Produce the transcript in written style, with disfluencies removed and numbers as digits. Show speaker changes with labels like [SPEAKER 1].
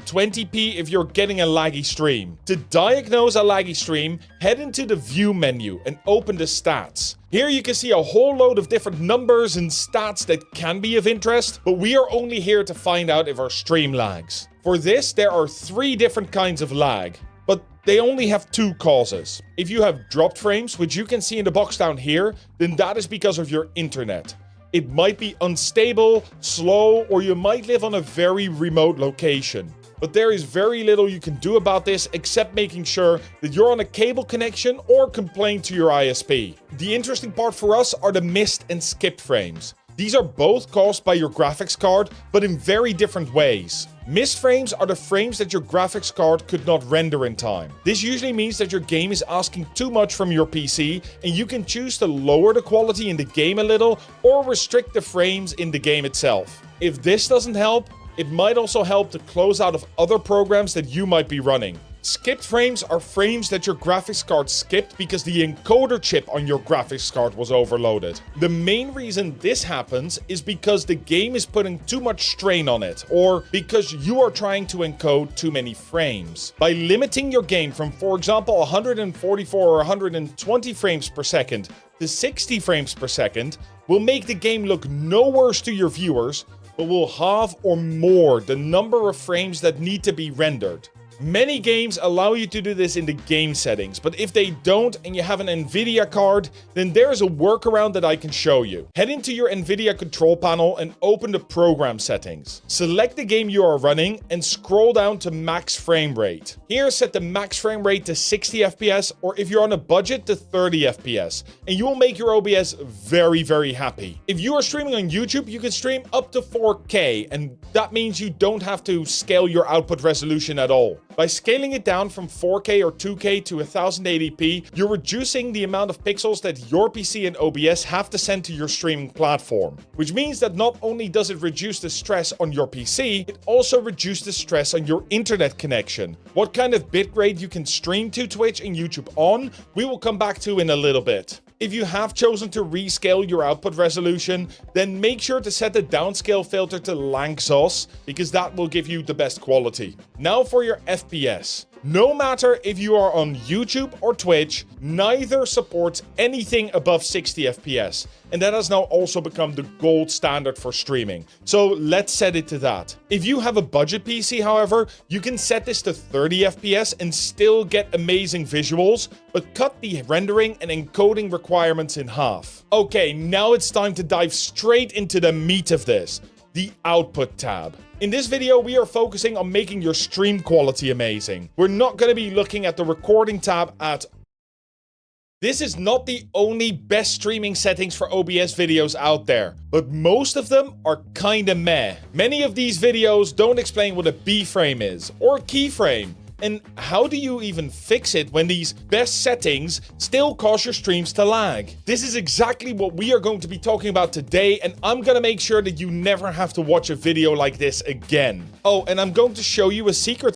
[SPEAKER 1] 20p if you're getting a laggy stream. To diagnose a laggy stream, head into the View menu and open the stats. Here you can see a whole load of different numbers and stats that can be of interest, but we are only here to find out if our stream lags. For this, there are 3 different kinds of lag, but they only have 2 causes. If you have dropped frames, which you can see in the box down here, then that is because of your internet. It might be unstable, slow, or you might live on a very remote location. But there is very little you can do about this except making sure that you're on a cable connection or complain to your ISP. The interesting part for us are the missed and skipped frames. These are both caused by your graphics card, but in very different ways. Missed frames are the frames that your graphics card could not render in time. This usually means that your game is asking too much from your PC, and you can choose to lower the quality in the game a little or restrict the frames in the game itself. If this doesn't help, it might also help to close out of other programs that you might be running. Skipped frames are frames that your graphics card skipped because the encoder chip on your graphics card was overloaded. The main reason this happens is because the game is putting too much strain on it, or because you are trying to encode too many frames. By limiting your game from, for example, 144 or 120 frames per second to 60 frames per second, will make the game look no worse to your viewers, but will halve or more the number of frames that need to be rendered. Many games allow you to do this in the game settings, but if they don't and you have an Nvidia card, then there's a workaround that I can show you. Head into your Nvidia control panel and open the program settings. Select the game you are running and scroll down to max frame rate. Here set the max frame rate to 60 FPS, or if you're on a budget to 30 FPS, and you will make your OBS very, very happy. If you are streaming on YouTube, you can stream up to 4K, and that means you don't have to scale your output resolution at all. By scaling it down from 4K or 2K to 1080p, you're reducing the amount of pixels that your PC and OBS have to send to your streaming platform. Which means that not only does it reduce the stress on your PC, it also reduces the stress on your internet connection. What kind of bitrate you can stream to Twitch and YouTube on, we will come back to in a little bit. If you have chosen to rescale your output resolution, then make sure to set the downscale filter to Lanczos, because that will give you the best quality. Now for your FPS. No matter if you are on YouTube or Twitch, neither supports anything above 60 FPS. And that has now also become the gold standard for streaming. So let's set it to that. If you have a budget PC, however, you can set this to 30 FPS and still get amazing visuals, but cut the rendering and encoding requirements in half. Okay, now it's time to dive straight into the meat of this. The output tab. In this video, we are focusing on making your stream quality amazing. We're not going to be looking at the recording tab at all. This is not the only best streaming settings for OBS videos out there, but most of them are kinda meh. Many of these videos don't explain what a B-frame is, or a keyframe. And how do you even fix it when these best settings still cause your streams to lag? This is exactly what we are going to be talking about today, and I'm gonna make sure that you never have to watch a video like this again. Oh, and I'm going to show you a secret